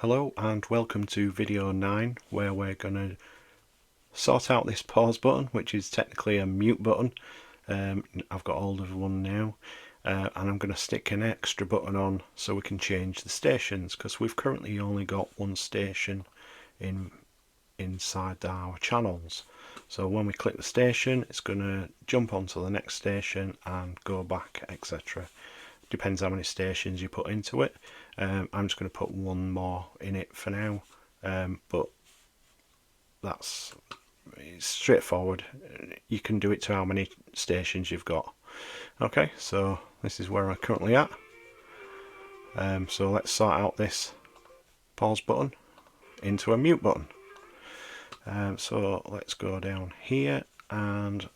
Hello and welcome to video 9, where we're going to sort out this pause button, which is technically a mute button. I've got hold of one now, and I'm going to stick an extra button on so we can change the stations, because we've currently only got one station inside our channels. So when we click the station, it's going to jump onto the next station and go back, etc. Depends how many stations you put into it. I'm just going to put one more in it for now, but it's straightforward. You can do it to how many stations you've got. Okay, so this is where I'm currently at. So let's sort out this pause button into a mute button. So let's go down here and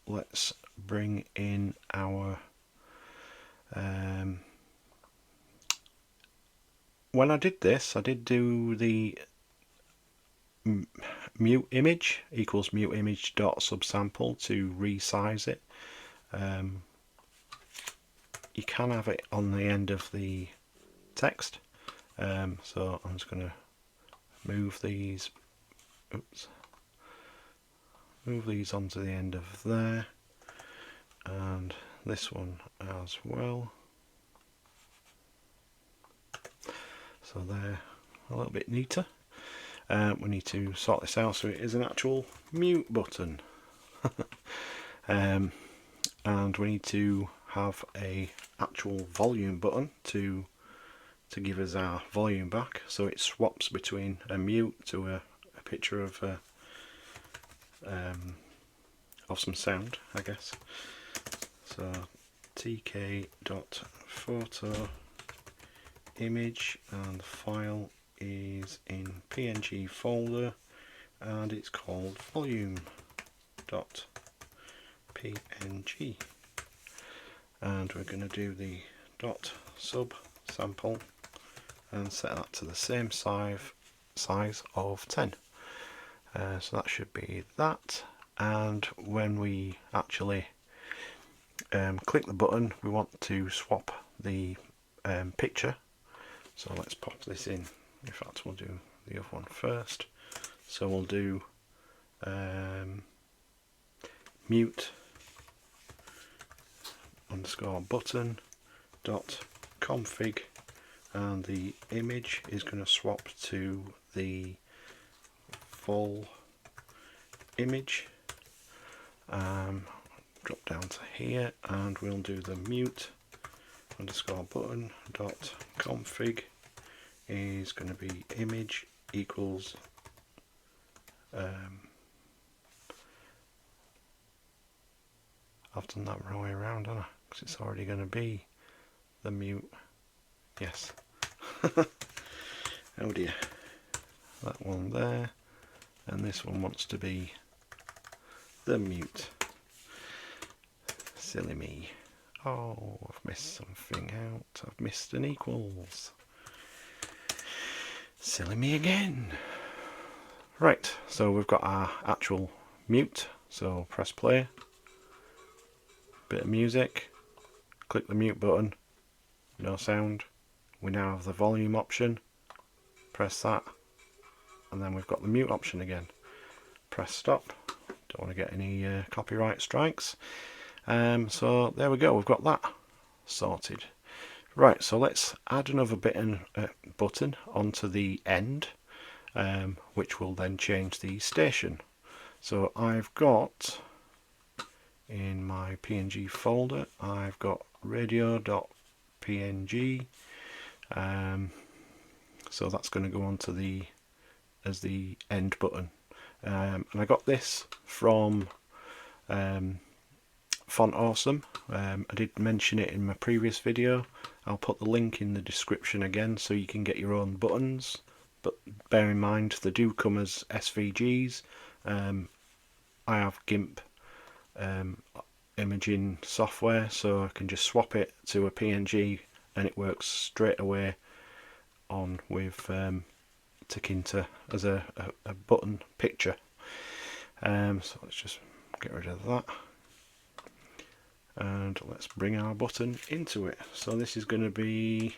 let's bring in our when I did this, I did do the mute image equals mute image dot subsample to resize it. You can have it on the end of the text, so I'm just going to move these onto the end of there, and this one as well, so they're a little bit neater. We need to sort this out so it is an actual mute button. And we need to have a actual volume button to give us our volume back, so it swaps between a mute to a picture of some sound, I guess. So tk.photo image, and the file is in PNG folder, and it's called volume.png, and we're going to do the .sub sample and set that to the same size of 10. So that should be that, and when we actually click the button, we want to swap the picture. So let's pop this in. In fact, we'll do the other one first. So we'll do mute underscore button dot config, and the image is going to swap to the full image. Drop down to here, and we'll do the mute underscore button dot config is going to be image equals I've done that wrong way around, haven't I? Because it's already going to be the mute. Yes. Oh dear. That one there, and this one wants to be the mute. Silly me. Oh, I've missed something out. I've missed an equals. Silly me again. Right, so we've got our actual mute. So press play. Bit of music. Click the mute button. No sound. We now have the volume option. Press that. And then we've got the mute option again. Press stop. Don't want to get any copyright strikes. So there we go, we've got that sorted. Right, so let's add another button onto the end, which will then change the station. So I've got, in my PNG folder, I've got radio.png, so that's going to go onto as the end button. And I got this from Font Awesome. I did mention it in my previous video. I'll put the link in the description again so you can get your own buttons, but bear in mind they do come as SVGs. I have GIMP imaging software, so I can just swap it to a PNG and it works straight away on with Takinta as a button picture. So let's just get rid of that, and let's bring our button into it. So this is going to be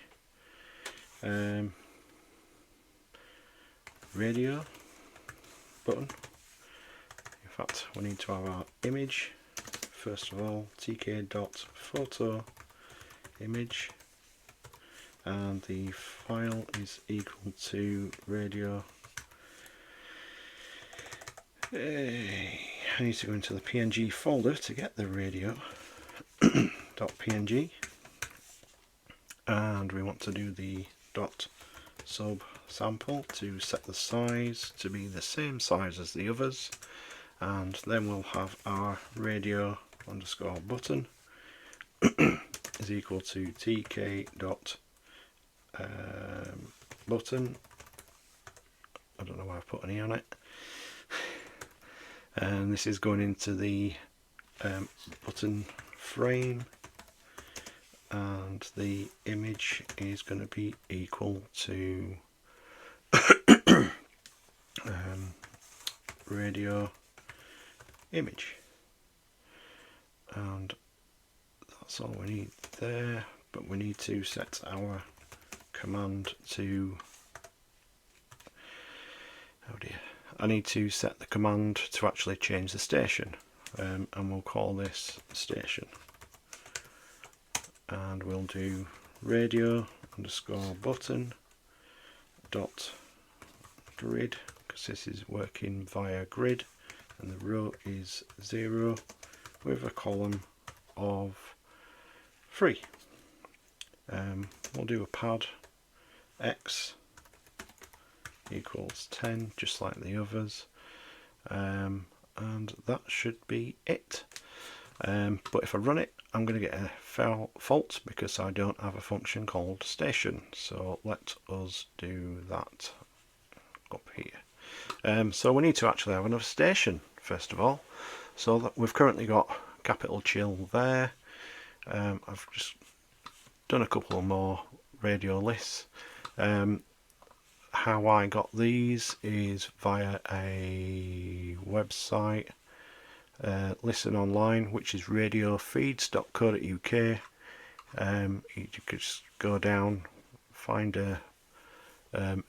radio button. In fact, we need to have our image. First of all, tk.photo image, and the file is equal to radio. I need to go into the PNG folder to get the radio.png, and we want to do the .sub sample to set the size to be the same size as the others, and then we'll have our radio underscore button is equal to tk.button. I don't know why I've put an E on it. And this is going into the button frame, and the image is going to be equal to radio image, and that's all we need there. But we need to set our command to, oh dear, I need to set the command to actually change the station, and we'll call this station, and we'll do radio underscore button dot grid, because this is working via grid, and the row is 0 with a column of 3. We'll do a pad x equals 10, just like the others, and that should be it. But if I run it, I'm going to get a fault because I don't have a function called station. So let us do that up here. So we need to actually have another station first of all. So that we've currently got capital chill there. I've just done a couple more radio lists. How I got these is via a website, listen online, which is radiofeeds.co.uk. You could just go down, find a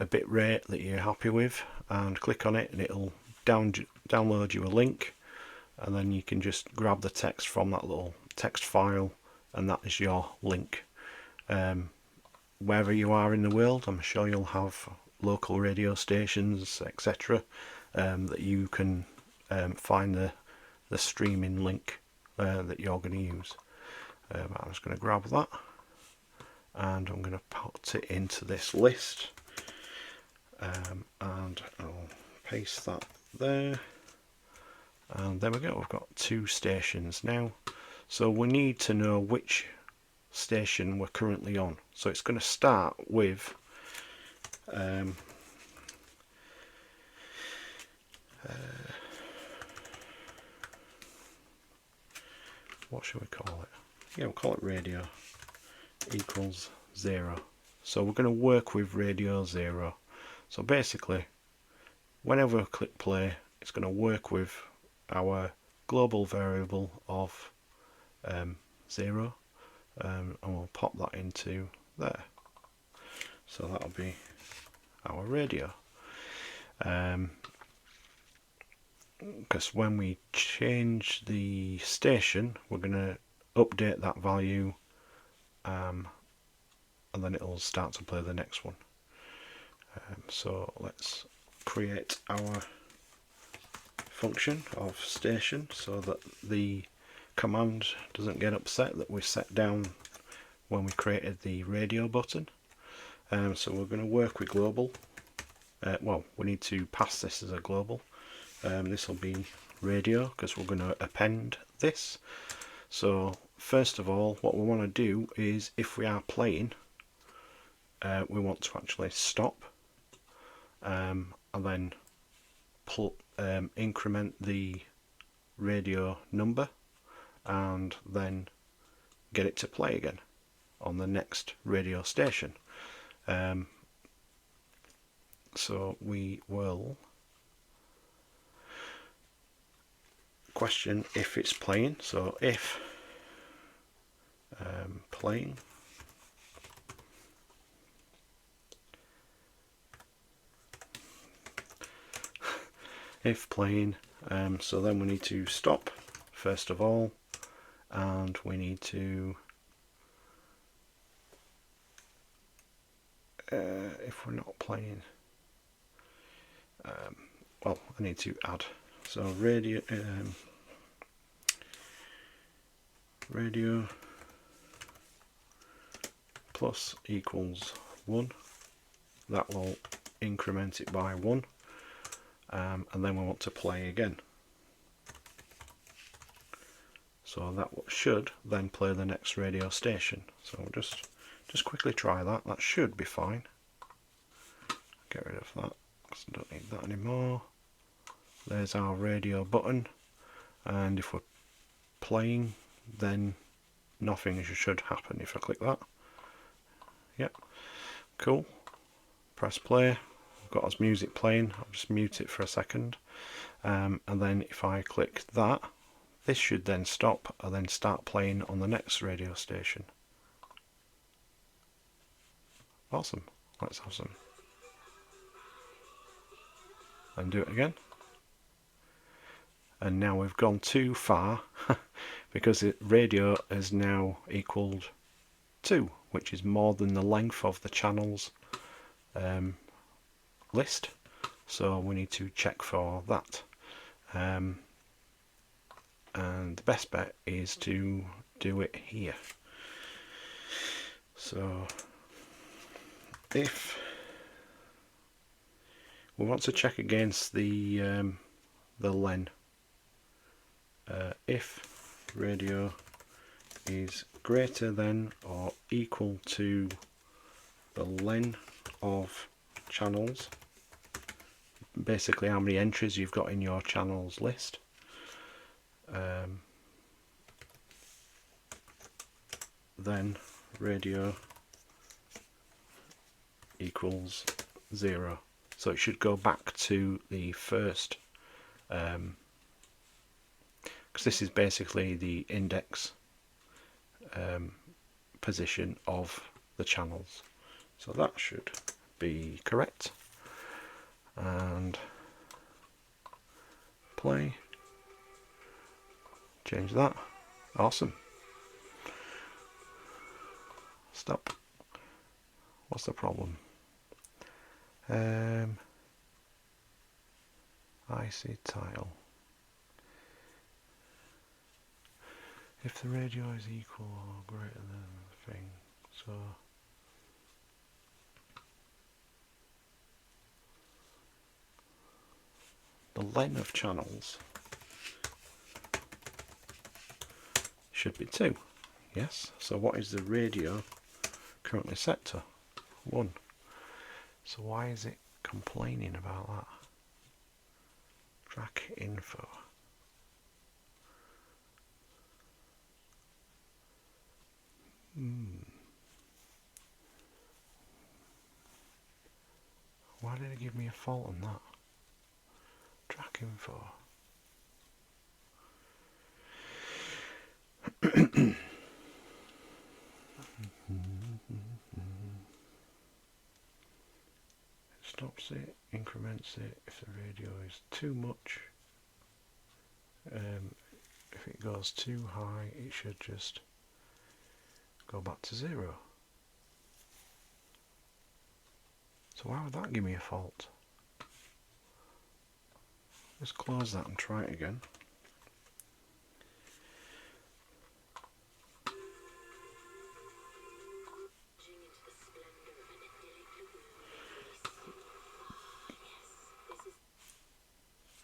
bit rate that you're happy with, and click on it, and it'll download you a link, and then you can just grab the text from that little text file, and that is your link. Wherever you are in the world, I'm sure you'll have local radio stations, etc., that you can find the streaming link that you're going to use. I'm just going to grab that, and I'm going to put it into this list, and I'll paste that there, and there we go. We've got 2 stations now. So we need to know which station we're currently on. So it's going to start with what should we call it? Yeah, we'll call it radio equals 0. So we're going to work with radio 0. So basically, whenever I click play, it's going to work with our global variable of 0, and we'll pop that into there. So that'll be our radio. Because when we change the station, we're going to update that value, and then it'll start to play the next one. So let's create our function of station so that the command doesn't get upset that we set down when we created the radio button. So we're going to work with global. Well, we need to pass this as a global. This will be radio because we're going to append this. So first of all, what we want to do is, if we are playing, we want to actually stop, and then increment the radio number, and then get it to play again on the next radio station. So we will question if it's playing. So if playing, if playing. So then we need to stop first of all, and we need to if we're not playing, well, I need to add. So radio plus equals 1. That will increment it by 1, and then we want to play again. So that should then play the next radio station. So we'll just quickly try that. That should be fine. Get rid of that because I don't need that anymore. There's our radio button, and if we're playing, then nothing should happen if I click that. Yep, cool. Press play. I've got us music playing. I'll just mute it for a second, and then if I click that, this should then stop and then start playing on the next radio station. Awesome. Let's have some. And do it again. And now we've gone too far because the radio is now equaled 2, which is more than the length of the channels list. So we need to check for that. And the best bet is to do it here. So if we want to check against the len, if radio is greater than or equal to the len of channels, basically how many entries you've got in your channels list, then radio equals 0. So it should go back to the first, because this is basically the index position of the channels. So that should be correct. And play. Change that. Awesome. Stop. What's the problem? IC tile. If the radio is equal or greater than the thing, so the len of channels should be 2. Yes. So what is the radio currently set to? 1. So why is it complaining about that? Track info. Why did it give me a fault on that? Track info. Stops it, increments it if the radio is too much. If it goes too high, it should just go back to 0. So why would that give me a fault? Let's close that and try it again.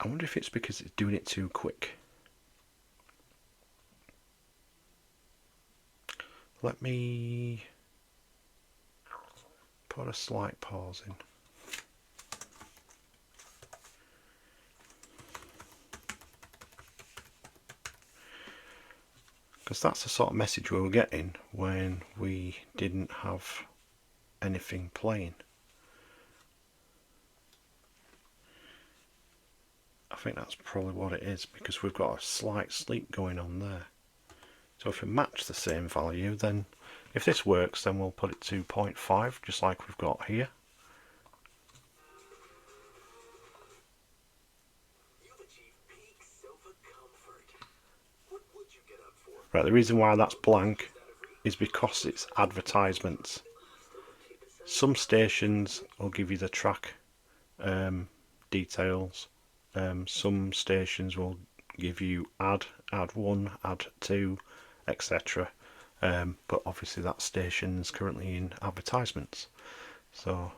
I wonder if it's because it's doing it too quick. Let me put a slight pause in. Because that's the sort of message we were getting when we didn't have anything playing. I think that's probably what it is, because we've got a slight sleep going on there. So if we match the same value, then if this works, then we'll put it to 0.5, just like we've got here. Right, the reason why that's blank is because it's advertisements. Some stations will give you the track details. Some stations will give you add 1, add 2, etc. But obviously that station's currently in advertisements. So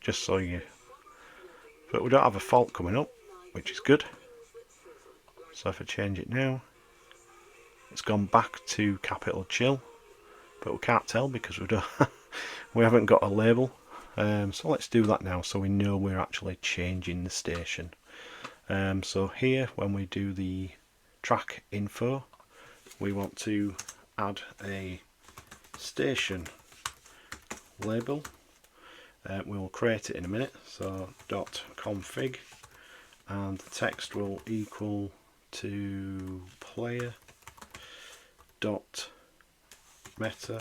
just so you... But we don't have a fault coming up, which is good. So if I change it now, it's gone back to capital chill, but we can't tell because we don't we haven't got a label. So let's do that now so we know we're actually changing the station. So here, when we do the track info, we want to add a station label. We will create it in a minute, so .config, and the text will equal to player dot meta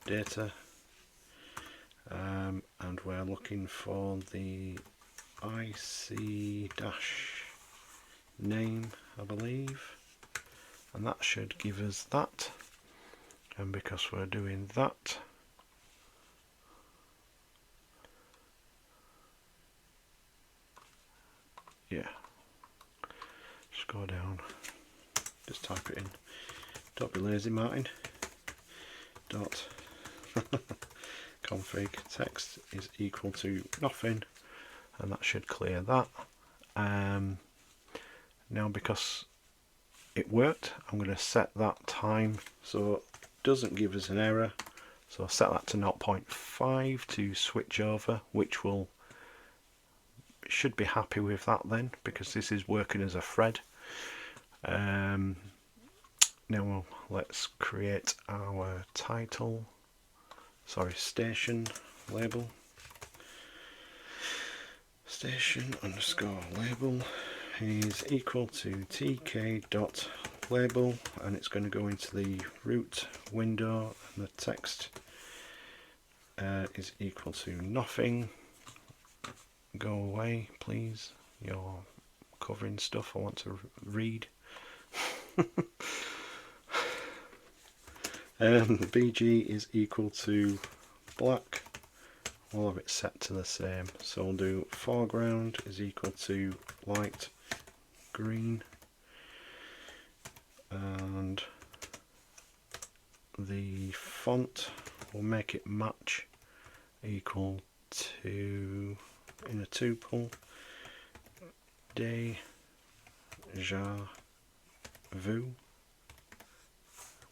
data, and we're looking for the IC dash name, I believe, and that should give us that. And because we're doing that, yeah, just go down, just type it in. Don't be lazy, Martin. Dot config text is equal to nothing, and that should clear that. Now because it worked, I'm going to set that time so it doesn't give us an error. So I'll set that to 0.5 to switch over, which will should be happy with that then, because this is working as a thread. Now let's create our title, station label. Station underscore label is equal to tk.label, and it's going to go into the root window, and the text is equal to nothing. Go away, please. You're covering stuff I want to read. BG is equal to black. All of it set to the same. So we'll do foreground is equal to light green, and the font will make it match, equal to, in a tuple, deja vu,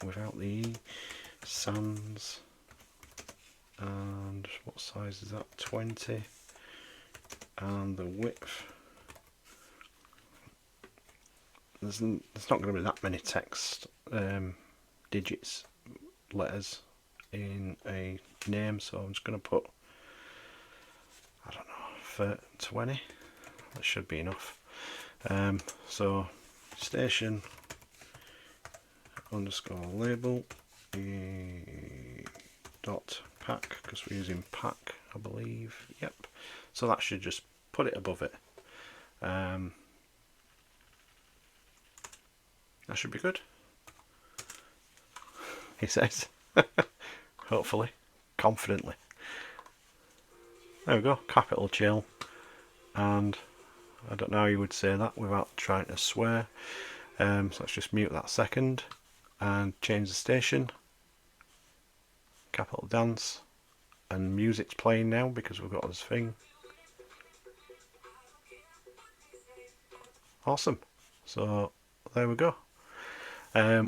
without the E, sans, and what size is that, 20, and the width, there's not going to be that many text digits, letters in a name, so I'm just going to put, I don't know, for 20, that should be enough. So station underscore label dot pack, because we're using pack, I believe. Yep. So that should just put it above it. That should be good, he says. Hopefully, confidently. There we go, capital chill, and I don't know how you would say that without trying to swear. So let's just mute that second and change the station. Capital dance, and music's playing now because we've got this thing. Awesome. So there we go.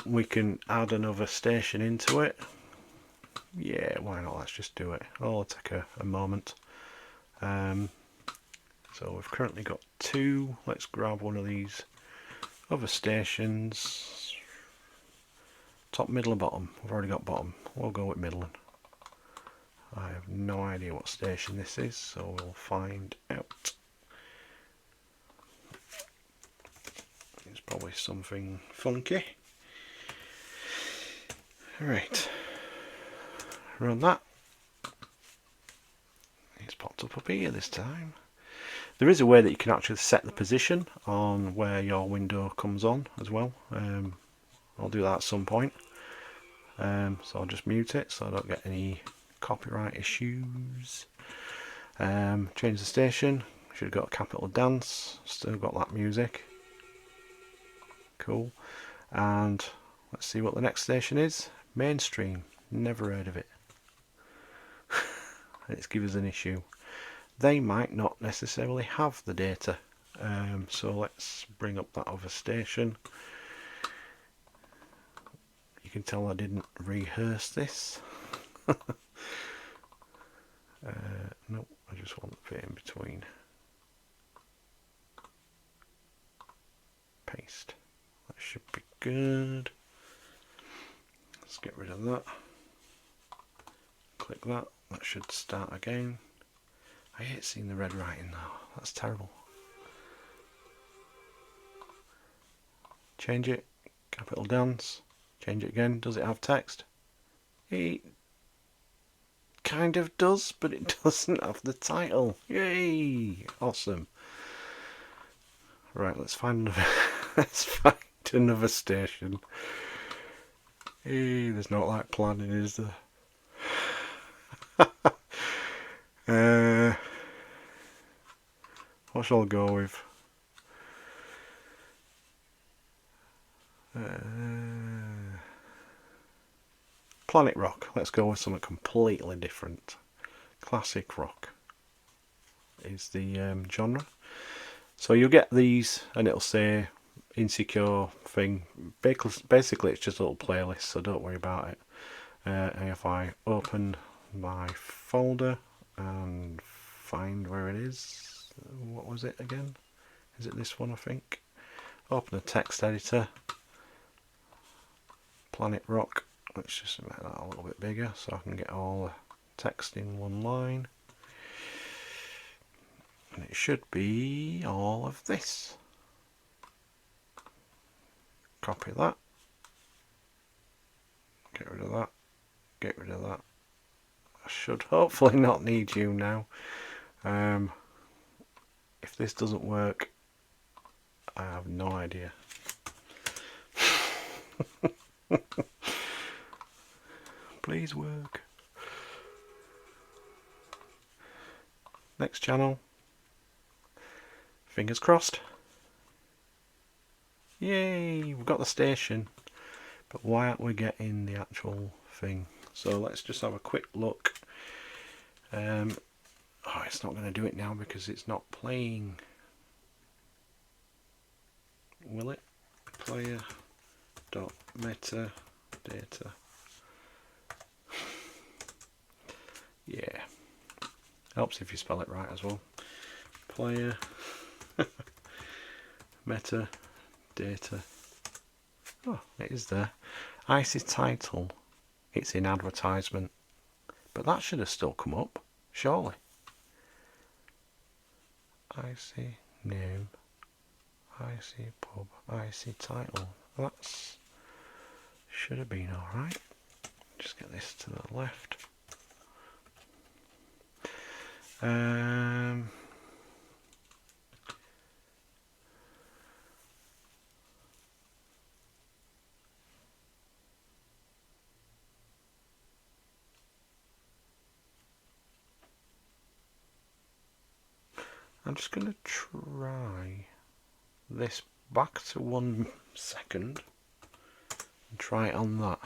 We can add another station into it. Yeah, why not? Let's just do it. It'll take a moment. So we've currently got 2. Let's grab one of these other stations. Top, middle, or bottom? We've already got bottom. We'll go with middle. I have no idea what station this is, so we'll find out. It's probably something funky. Right, run that. It's popped up here this time. There is a way that you can actually set the position on where your window comes on as well. I'll do that at some point. So I'll just mute it so I don't get any copyright issues. Change the station. Should have got a capital dance. Still got that music. Cool. And let's see what the next station is. Mainstream. Never heard of it. It's giving us an issue. They might not necessarily have the data. So let's bring up that other station. You can tell I didn't rehearse this. Nope, I just want the bit in between. Paste. That should be good. Let's get rid of that. Click that. That should start again. I hate seeing the red writing now. That's terrible. Change it. Capital dance. Change it again. Does it have text? It kind of does, but it doesn't have the title. Yay! Awesome. Right, let's find another. Let's find another station. Hey, there's not like planning, is there? What shall I go with? Planet rock. Let's go with something completely different. Classic rock is the genre. So you'll get these and it'll say insecure thing. Basically it's just a little playlist, so don't worry about it. And if I open my folder and find where it is, what was it again? Is it this one, I think? Open a text editor. Planet rock. Let's just make that a little bit bigger so I can get all the text in one line. And it should be all of this. Copy that. Get rid of that. Get rid of that. I should hopefully not need you now. If this doesn't work, I have no idea. Please work. Next channel. Fingers crossed. Yay, we've got the station. But why aren't we getting the actual thing? So let's just have a quick look. Oh, it's not going to do it now because it's not playing. Will it? Player.metadata. Yeah. Helps if you spell it right as well. Player metadata. Oh, it is there. IC title. It's in advertisement. But that should have still come up, surely. IC name. IC pub. IC title. That's should have been alright. Just get this to the left. I'm just going to try this back to 1 second and try it on that.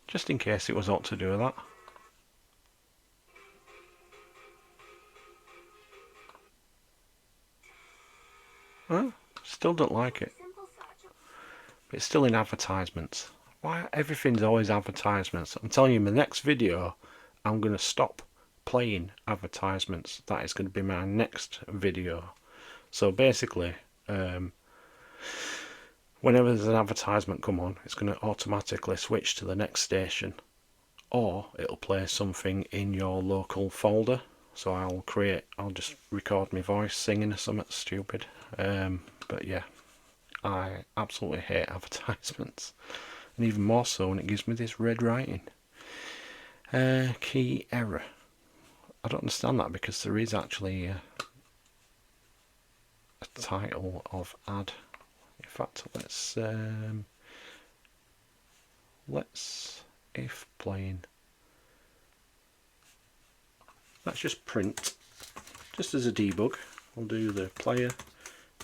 Just in case it was ought to do with that. Huh? Still don't like it. But it's still in advertisements. Why everything's always advertisements? I'm telling you, in the next video I'm going to stop playing advertisements. That is going to be my next video. So basically, whenever there's an advertisement come on, it's going to automatically switch to the next station, or it'll play something in your local folder. So I'll just record my voice singing something stupid. But yeah, I absolutely hate advertisements, and even more so when it gives me this red writing. Key error. I don't understand that because there is actually a title of ad. If fact, let's if playing. Let's just print, just as a debug. We'll do the player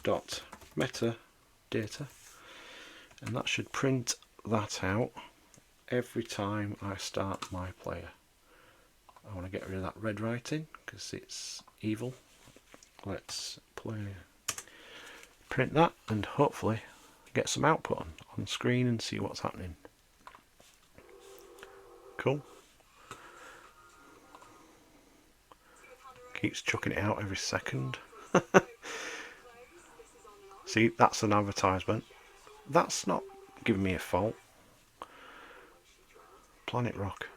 dot metadata, and that should print that out every time I start my player. I want to get rid of that red writing because it's evil. Let's print that and hopefully get some output on screen and see what's happening. Cool. Keeps chucking it out every second. See, that's an advertisement. That's not giving me a fault. Planet Rock.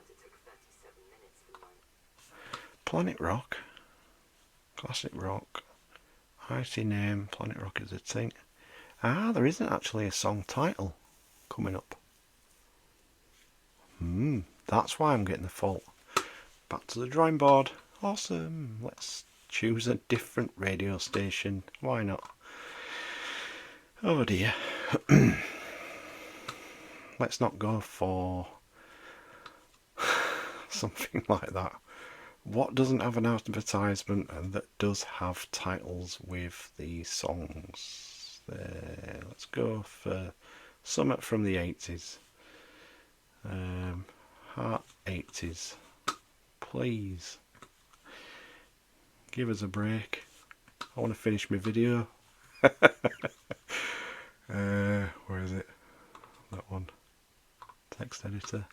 Planet Rock. Classic Rock. I see name. Planet Rock is a thing. Ah, there isn't actually a song title coming up. That's why I'm getting the fault. Back to the drawing board. Awesome. Let's choose a different radio station. Why not? Oh dear. Let's not go for something like that. What doesn't have an advertisement and that does have titles with the songs? There. Let's go for something from the 80s. Heart 80s. Please. Give us a break. I want to finish my video. Where is it? That one. Text editor.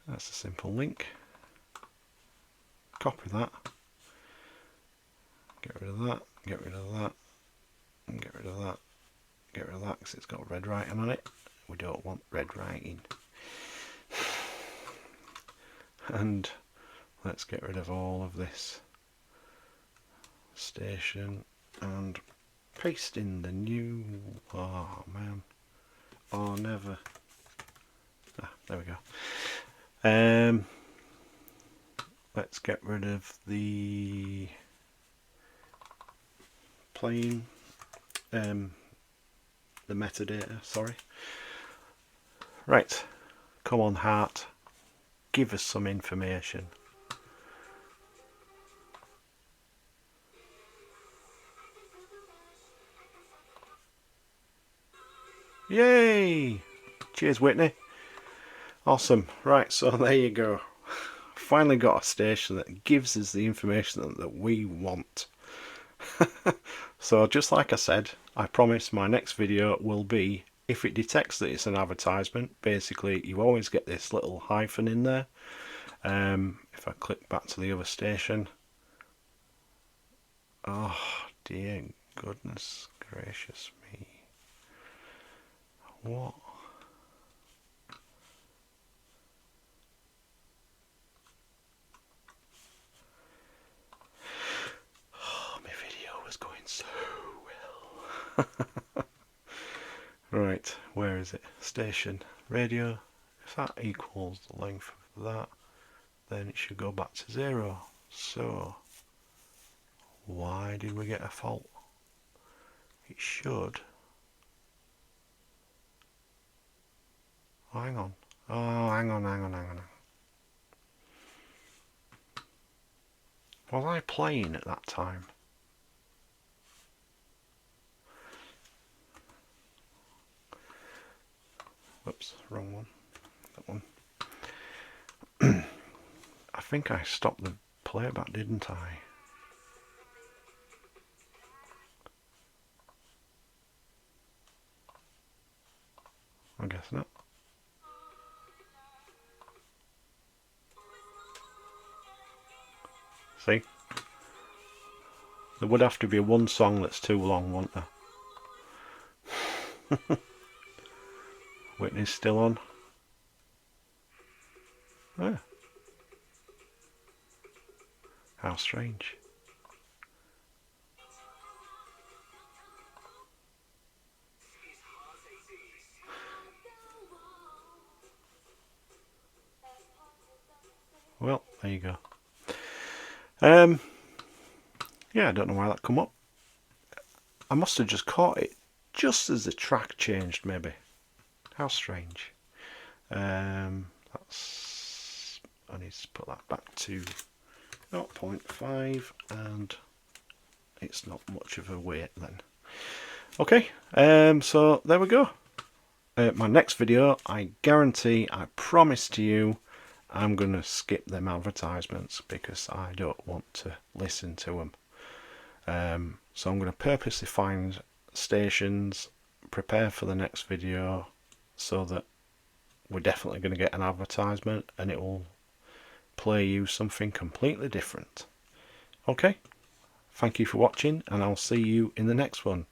That's a simple link. Copy that. Get rid of that. Get rid of that. And get rid of that. Get rid of that because it's got red writing on it. We don't want red writing. And let's get rid of all of this station and paste in the new. Oh man. Oh, never. There we go. Let's get rid of the playing, the metadata, sorry. Right, come on Heart, give us some information. Yay! Cheers Whitney. Awesome. Right, so there you go. Finally got a station that gives us the information that we want. So just like I said, I promise my next video will be, if it detects that it's an advertisement, basically you always get this little hyphen in there. If I click back to the other station, oh dear goodness gracious me, what? Going so well. Right, where is it? Station, radio. If that equals the length of that, then it should go back to 0. So, why did we get a fault? It should. Oh, hang on. Oh, hang on. Was I playing at that time? Whoops, wrong one. That one. I think I stopped the playback, didn't I? I guess not. See? There would have to be one song that's too long, wouldn't there? Whitney's still on. Oh. How strange. Well, there you go. Yeah, I don't know why that come up. I must have just caught it just as the track changed, maybe. How strange. That's, I need to put that back to 0.5, and it's not much of a weight then. Okay, so there we go. My next video, I guarantee, I promise to you, I'm going to skip them advertisements because I don't want to listen to them. So I'm going to purposely find stations, prepare for the next video so that we're definitely going to get an advertisement and it will play you something completely different. Okay, thank you for watching and I'll see you in the next one.